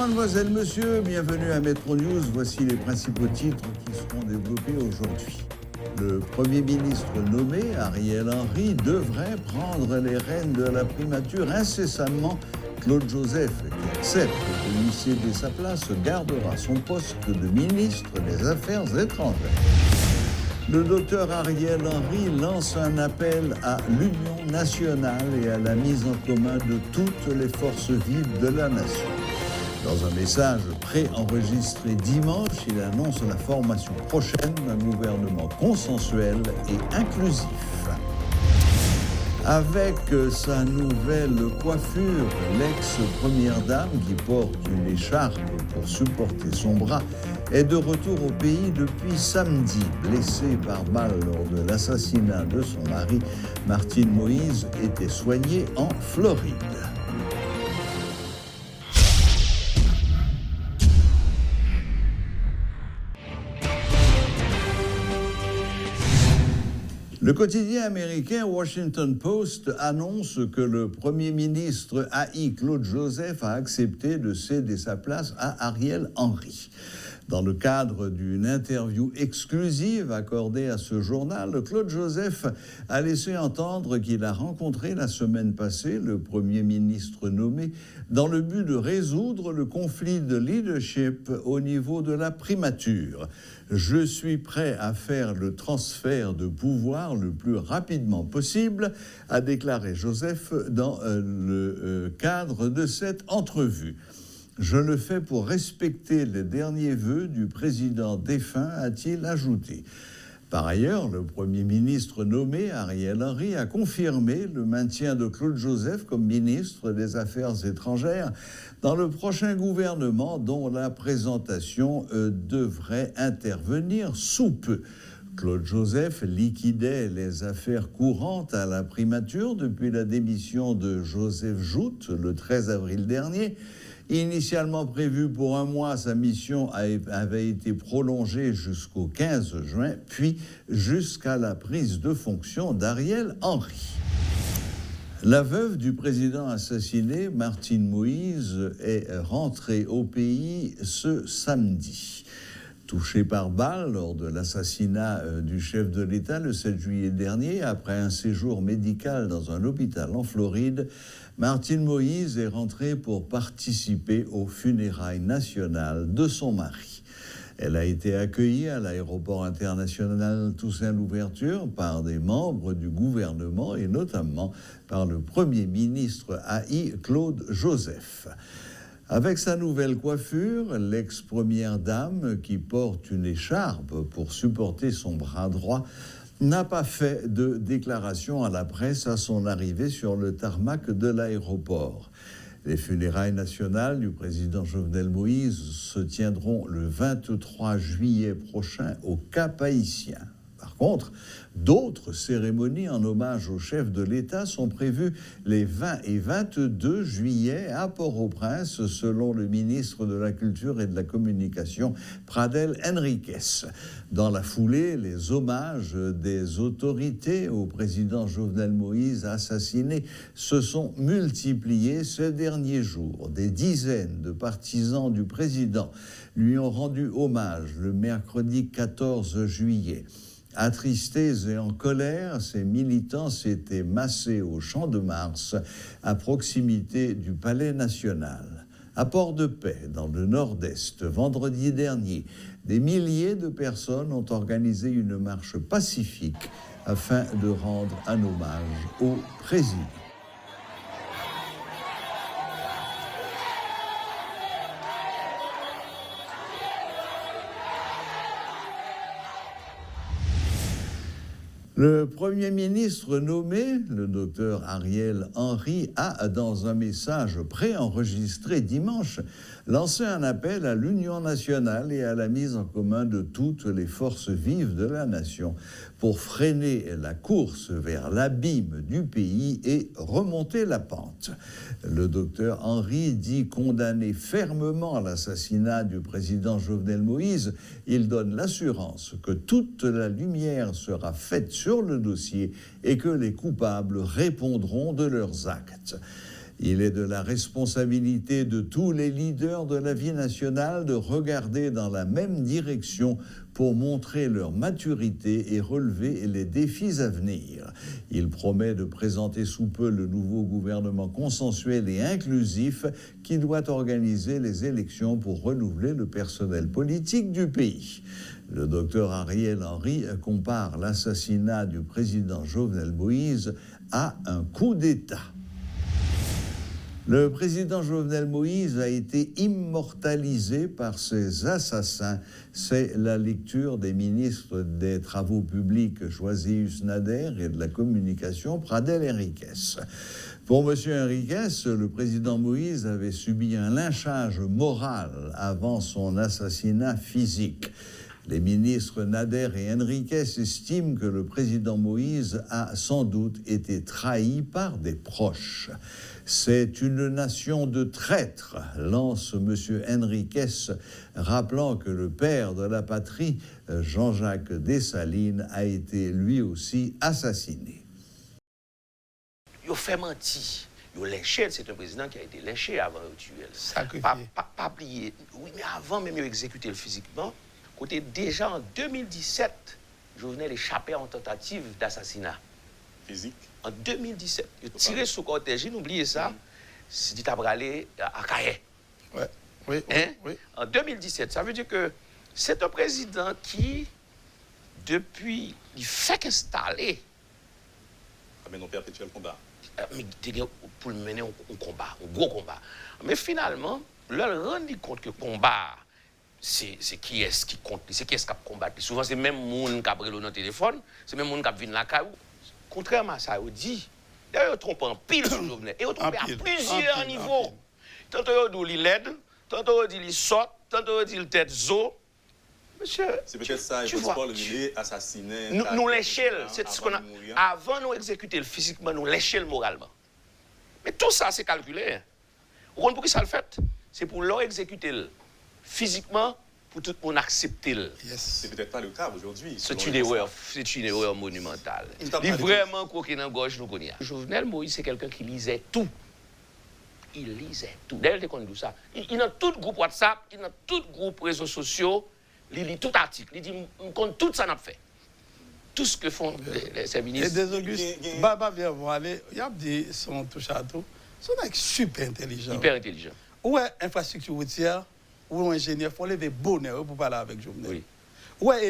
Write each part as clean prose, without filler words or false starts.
mademoiselles, messieurs, bienvenue à Metro News. Voici les principaux titres qui seront développés aujourd'hui. Le Premier ministre nommé, Ariel Henry, devrait prendre les rênes de la primature incessamment. Claude Joseph, qui accepte de lui céder sa place, gardera son poste de ministre des Affaires étrangères. Le docteur Ariel Henry lance un appel à l'union nationale et à la mise en commun de toutes les forces vives de la nation. Dans un message pré-enregistré dimanche, il annonce la formation prochaine d'un gouvernement consensuel et inclusif. Avec sa nouvelle coiffure, l'ex-première dame, qui porte une écharpe pour supporter son bras, est de retour au pays depuis samedi. Blessée par balle lors de l'assassinat de son mari, Martine Moïse était soignée en Floride. Le quotidien américain Washington Post annonce que le Premier ministre AI Claude Joseph a accepté de céder sa place à Ariel Henry. Dans le cadre d'une interview exclusive accordée à ce journal, Claude Joseph a laissé entendre qu'il a rencontré la semaine passée le Premier ministre nommé dans le but de résoudre le conflit de leadership au niveau de la primature. « Je suis prêt à faire le transfert de pouvoir le plus rapidement possible », a déclaré Joseph dans le cadre de cette entrevue. « Je le fais pour respecter les derniers vœux du président défunt », a-t-il ajouté. Par ailleurs, le Premier ministre nommé, Ariel Henry, a confirmé le maintien de Claude Joseph comme ministre des Affaires étrangères dans le prochain gouvernement dont la présentation devrait intervenir sous peu. Claude Joseph liquidait les affaires courantes à la primature depuis la démission de Joseph Joute le 13 avril dernier. Initialement prévue pour un mois, sa mission avait été prolongée jusqu'au 15 juin, puis jusqu'à la prise de fonction d'Ariel Henry. La veuve du président assassiné, Martine Moïse, est rentrée au pays ce samedi. Touchée par balle lors de l'assassinat du chef de l'État le 7 juillet dernier, après un séjour médical dans un hôpital en Floride, Martine Moïse est rentrée pour participer aux funérailles nationales de son mari. Elle a été accueillie à l'aéroport international Toussaint-Louverture par des membres du gouvernement et notamment par le Premier ministre AI Claude Joseph. Avec sa nouvelle coiffure, l'ex-première dame, qui porte une écharpe pour supporter son bras droit, n'a pas fait de déclaration à la presse à son arrivée sur le tarmac de l'aéroport. Les funérailles nationales du président Jovenel Moïse se tiendront le 23 juillet prochain au Cap-Haïtien. Par contre, d'autres cérémonies en hommage au chef de l'État sont prévues les 20 et 22 juillet à Port-au-Prince, selon le ministre de la Culture et de la Communication, Pradel Henriques. Dans la foulée, les hommages des autorités au président Jovenel Moïse assassiné se sont multipliés ces derniers jours. Des dizaines de partisans du président lui ont rendu hommage le mercredi 14 juillet. Attristés et en colère, ces militants s'étaient massés au Champ de Mars, à proximité du Palais national. À Port-de-Paix, dans le Nord-Est, vendredi dernier, des milliers de personnes ont organisé une marche pacifique afin de rendre un hommage au président. Le Premier ministre nommé, le docteur Ariel Henry, a, dans un message préenregistré dimanche, lancé un appel à l'union nationale et à la mise en commun de toutes les forces vives de la nation pour freiner la course vers l'abîme du pays et remonter la pente. Le docteur Henry dit condamner fermement l'assassinat du président Jovenel Moïse. Il donne l'assurance que toute la lumière sera faite sur le dossier et que les coupables répondront de leurs actes. Il est de la responsabilité de tous les leaders de la vie nationale de regarder dans la même direction pour montrer leur maturité et relever les défis à venir. Il promet de présenter sous peu le nouveau gouvernement consensuel et inclusif qui doit organiser les élections pour renouveler le personnel politique du pays. Le docteur Ariel Henry compare l'assassinat du président Jovenel Moïse à un coup d'État. Le président Jovenel Moïse a été immortalisé par ses assassins. C'est la lecture des ministres des Travaux publics Choisius Nader et de la Communication Pradel Henriques. Pour M. Henriques, le président Moïse avait subi un lynchage moral avant son assassinat physique. Les ministres Nader et Henriques estiment que le président Moïse a sans doute été trahi par des proches. C'est une nation de traîtres, lance M. Henriques, rappelant que le père de la patrie, Jean-Jacques Dessalines, a été lui aussi assassiné. Il a fait mentir. Il a lynché, c'est un président qui a été lynché avant de tuer. Sacrifié. Pas oublier. Oui, mais avant même de exécuter physiquement, côté déjà en 2017, Jovenel échappait en tentative d'assassinat. Physique. En 2017, il a tiré sur le cortège, n'oubliez ça, c'est dit à aller à Caillet. Ouais. Oui, Hein? oui. En 2017, ça veut dire que c'est un président qui, depuis, il fait qu'installer, Mais non perpétuel combat. pour le mener un combat, un gros combat. Mais finalement, leur rendre compte que le combat, c'est qui est-ce qui compte, c'est qui est-ce qui a combattu. Souvent, c'est même monde qui a pris le téléphone, c'est même monde qui a vu la caillou. Contrairement à ça, on dit, d'ailleurs, on trompe en pile sur Jovenel, et on trompe à plusieurs niveaux. Tantôt on dit il l'aide, tantôt on dit il saute, tantôt on dit il tête zo. Monsieur, c'est peut-être ça, il faut le assassiner. Nous lécher, c'est ce qu'on a. Avant nous exécuter physiquement, nous lécher moralement. Mais tout ça, c'est calculé. Vous comprenez pour qui ça le fait? C'est pour leur exécuter physiquement, pour tout le monde accepter. Yes. C'est peut-être pas le cas aujourd'hui. C'est une erreur monumentale. Il est vraiment croqué dans la gorge, nous connaissons. Jovenel Moïse, c'est quelqu'un qui lisait tout. Il lisait tout. D'ailleurs, il connaît tout ça. Il a tout groupe WhatsApp, il a tout groupe réseaux sociaux, il lit tout article. Il dit, on compte tout ça, n'a fait. Tout ce que font ces ministres. Et des Augustes, Baba vient voir aller, il y a dit son touche à tout. Son mec super intelligent. Hyper intelligent. Ouais, infrastructure routière, ou ingénieur, il faut lever bonheur pour parler avec Jovenel. Oui. Ouais,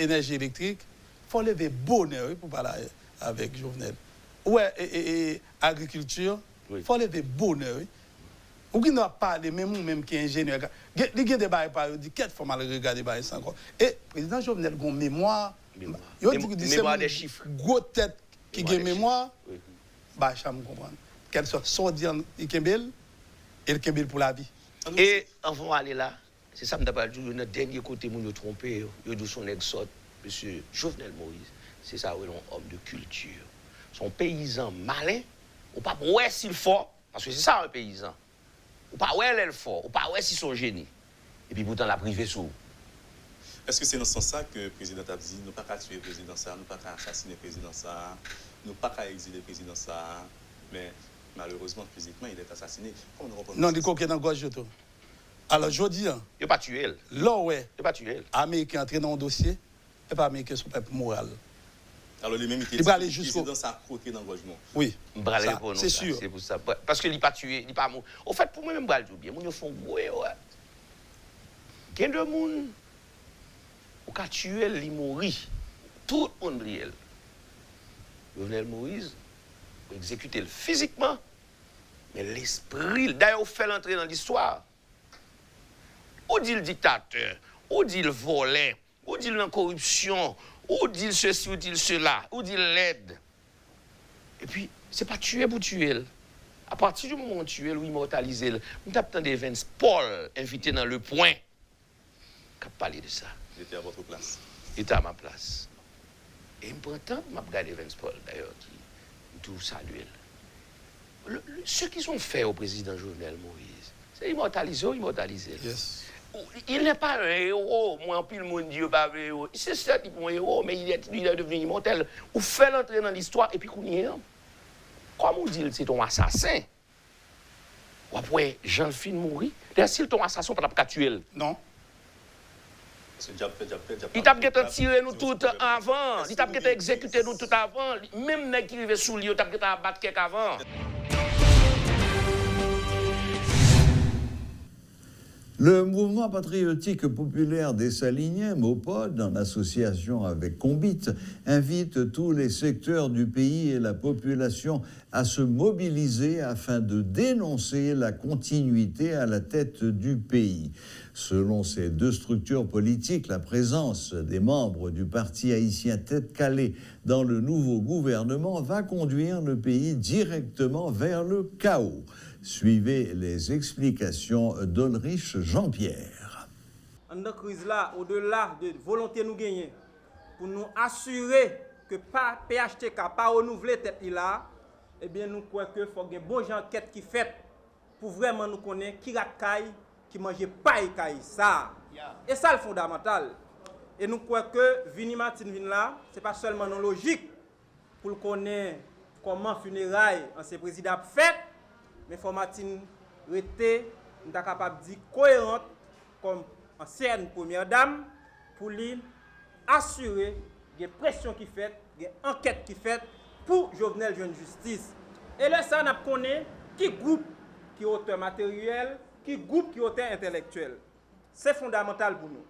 énergie électrique, il faut lever bonheur pour parler avec Jovenel. Ouais, agriculture, il faut lever bonheur. Ou qui n'a pas parlé, même qui est ingénieur. Il y a des bails par dit qu'est-ce qu'il faut mal regarder bails sans encore. Et le président Jovenel a une mémoire. Mémoire des chiffres. Gros tête qui a une mémoire. Bah, je comprends. Qu'elle soit sortir et Kembel et le Kembel pour la vie. Et avant d'aller là, c'est ça que je me dit, le dernier côté, nous nous trompé, il dit son exode, M. Jovenel Moïse, c'est ça, un homme de culture. Son paysan malin, ou pas ouais s'il fort, parce que c'est ça un paysan. Ou pas ouais elle fort, ou pas ouais si son génie. Et puis pourtant la privé sous. Est-ce que c'est dans ce sens que le président a dit, nous ne pouvons pas tuer le président ça, nous ne pouvons pas assassiner le président ça, nous ne pouvons pas exiler le président ça, mais malheureusement, physiquement, il est assassiné. Non, il est dans le gorge de tout. Alors, je dis, il n'a pas tué elle. Là, ouais. Il n'a pas tué elle. Américain entré dans le dossier, et pas Américain son peuple moral. Alors, les mêmes il va aller jusqu'au. dans sa côté dans le gorgement. Oui. C'est sûr. C'est pour ça. Parce qu'il n'a pas tué, il n'a pas mort. Au fait, pour moi-même, je dis bien, ils font gros, ouais. Il y a des gens qui ont tué, ils mourent. Tout le monde brille. Jovenel Moïse, exécuter physiquement, mais l'esprit, d'ailleurs, on fait l'entrée dans l'histoire. On dit le dictateur, on dit le volet, on dit la corruption, on dit ceci, on dit cela, on dit l'aide. Et puis, c'est pas tuer pour tuer. À partir du moment où on tue, ou immortaliser, nous avons des Vince Paul invité dans le point. Qui a parlé de ça. Il était à votre place. Il était à ma place. Et il me prend temps de regarder Vince Paul, d'ailleurs, qui tout saluer. Ce qu'ils ont fait au président Jovenel Moïse, c'est immortaliser. Yes. Il n'est pas un héros. Moi, en pile, mon Dieu, pas un héros. C'est ça, un héros, mais il est devenu immortel. Ou fait l'entrer dans l'histoire, et puis qu'on y est. comme on dit, c'est ton assassin. Ou après, Jean-Phine mourir. D'ailleurs, si ton assassin, pas qu'à tuer. Non. Il t'a tiré nous tout avant. Il t'a exécuté nous tout avant. Même nèg qui arrive sous lui, il t'a abattre quelqu'un avant. Le mouvement patriotique populaire des Saliniens, MOPOD, en association avec Combit, invite tous les secteurs du pays et la population à se mobiliser afin de dénoncer la continuité à la tête du pays. Selon ces deux structures politiques, la présence des membres du parti haïtien Tête Calée dans le nouveau gouvernement va conduire le pays directement vers le chaos. Suivez les explications d'Ulrich Jean-Pierre. En cette crise-là, au-delà de volonté nous gagner, pour nous assurer que pas PHTK pas renouveler tête là, eh bien nous croyons que faut une bonne enquête qui fait pour vraiment nous connaître qui rat caille, qui mange paille caille ça. Et ça le fondamental. Et nous croyons que Vini Martin vin là, c'est pas seulement non logique pour connaître comment funérailles ancien président fait. Mais faut Martine rester capable de dire cohérente comme ancienne première dame pour lui assurer des pressions qui fait, des enquêtes qui fait pour Jovenel Jeune Justice. Et là ça n'a connaît qui groupe qui auteur matériel, qui groupe qui auteur intellectuel. C'est fondamental pour nous.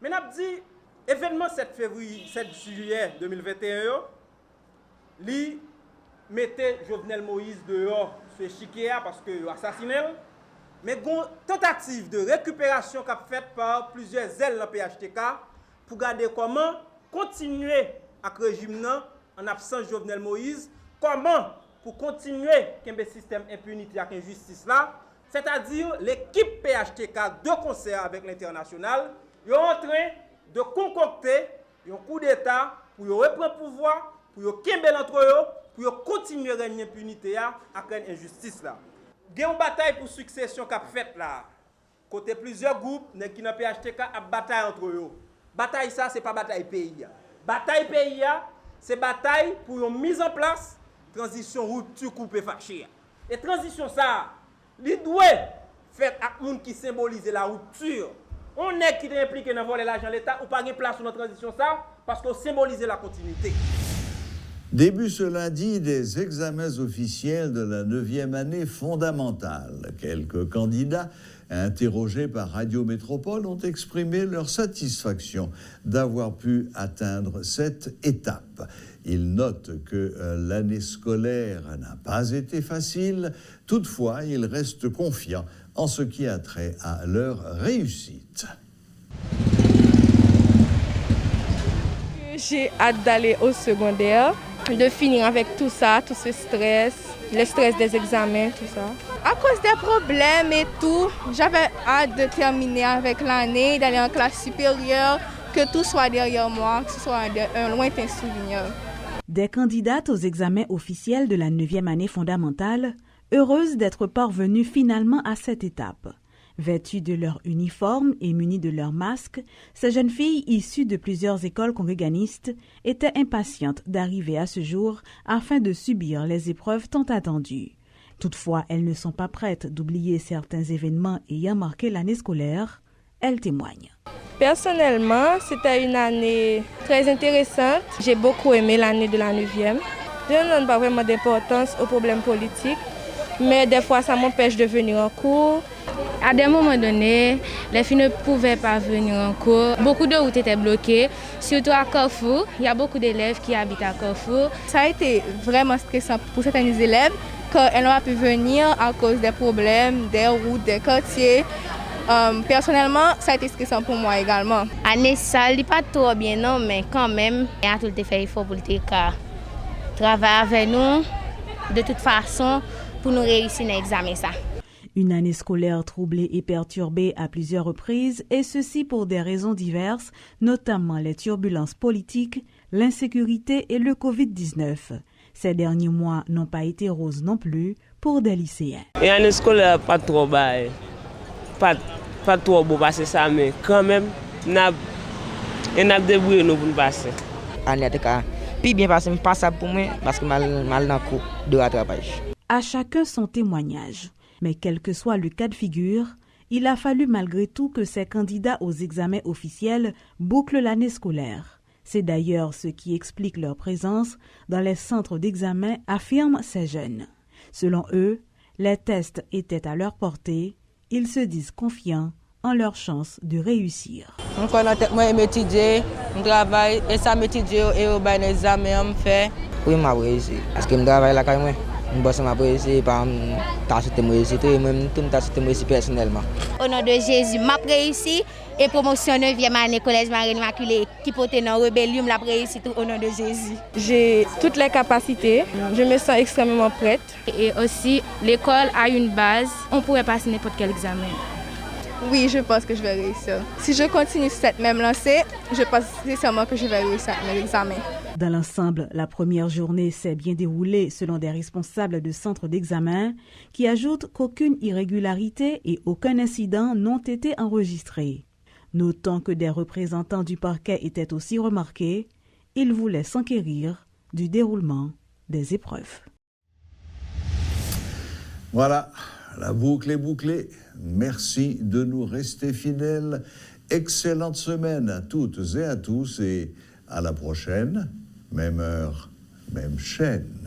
Mais n'a dit événement 7 juillet 2021 lui mettez Jovenel Moïse dehors sur l'échiquier parce que assassiné. Mais une tentative de récupération qu'a faite par plusieurs ailes dans le PHTK pour garder comment continuer avec le régime en absence de Jovenel Moïse, comment pour continuer avec le système impunité avec injustice là, c'est-à-dire l'équipe PHTK de concert avec l'international, ils sont en train de concocter un coup d'État pour reprendre le pouvoir, pour qu'ils entre eux, pour continuer à régner l'impunité avec l'injustice là. Il y a une bataille pour succession qu'a faite là. Côté plusieurs groupes qui n'ont PHTK à bataille entre eux. Bataille ça c'est pas bataille pays. Bataille pays c'est bataille pour une mise en place transition rupture coupé fâché. Et transition ça, il doit faire avec monde qui symbolise la rupture. On est qui est impliqué dans voler l'argent de l'État ou pas de place sur notre transition ça parce qu'on symbolise la continuité. Début ce lundi des examens officiels de la 9e année fondamentale. Quelques candidats interrogés par Radio Métropole ont exprimé leur satisfaction d'avoir pu atteindre cette étape. Ils notent que l'année scolaire n'a pas été facile, toutefois ils restent confiants en ce qui a trait à leur réussite. J'ai hâte d'aller au secondaire, de finir avec tout ça, tout ce stress, le stress des examens, tout ça. À cause des problèmes et tout, j'avais hâte de terminer avec l'année, d'aller en classe supérieure, que tout soit derrière moi, que ce soit un lointain souvenir. Des candidates aux examens officiels de la 9e année fondamentale, heureuses d'être parvenues finalement à cette étape. Vêtues de leur uniforme et munies de leur masque, ces jeunes filles issues de plusieurs écoles congréganistes étaient impatientes d'arriver à ce jour afin de subir les épreuves tant attendues. Toutefois, elles ne sont pas prêtes d'oublier certains événements ayant marqué l'année scolaire. Elles témoignent. Personnellement, c'était une année très intéressante. J'ai beaucoup aimé l'année de la 9e. Je ne donne pas vraiment d'importance aux problèmes politiques, mais des fois, ça m'empêche de venir en cours. À des moments donnés, les filles ne pouvaient pas venir en cours. Beaucoup de routes étaient bloquées, surtout à Carrefour. Il y a beaucoup d'élèves qui habitent à Carrefour. Ça a été vraiment stressant pour certains élèves quand elles n'ont pas pu venir à cause des problèmes, des routes, des quartiers. Personnellement, ça a été stressant pour moi également. L'année, ça n'est pas trop bien, non, mais quand même, il y a tout le fait fort pour travailler avec nous de toute façon pour nous réussir dans l'examen. Une année scolaire troublée et perturbée à plusieurs reprises, et ceci pour des raisons diverses, notamment les turbulences politiques, l'insécurité et le Covid-19. Ces derniers mois n'ont pas été roses non plus pour des lycéens. Et année scolaire pas trop bail, pas trop beau passer ça, mais quand même, on a débrouillé nous pour passer. Année Puis bien passé, pas ça pour moi parce que mal dans cours de rattrapage. À chacun son témoignage. Mais quel que soit le cas de figure, il a fallu malgré tout que ces candidats aux examens officiels bouclent l'année scolaire. C'est d'ailleurs ce qui explique leur présence dans les centres d'examen, affirment ces jeunes. Selon eux, les tests étaient à leur portée. Ils se disent confiants en leur chance de réussir. Moi, m'étudier, je travaille, et ça m'étudier et au bain examen, on fait. Oui, je réussi. Parce que je travaille là quand même. Je bosse ma réussi, par t'acheter moi réussi, et même tout t'acheter moi réussi personnellement. Au nom de Jésus, m'a réussi et promotion 9e année collège Marie Immaculée qui porte dans rébellion l'a réussi tout au nom de Jésus. J'ai toutes les capacités, je me sens extrêmement prête. Et aussi, l'école a une base, on pourrait passer n'importe quel examen. Oui, je pense que je vais réussir. Si je continue cette même lancée, je pense sincèrement que je vais réussir mes examens. Dans l'ensemble, la première journée s'est bien déroulée selon des responsables de centres d'examen qui ajoutent qu'aucune irrégularité et aucun incident n'ont été enregistrés. Notons que des représentants du parquet étaient aussi remarqués, ils voulaient s'enquérir du déroulement des épreuves. Voilà, la boucle est bouclée. Merci de nous rester fidèles. Excellente semaine à toutes et à tous et à la prochaine. Même heure, même chaîne.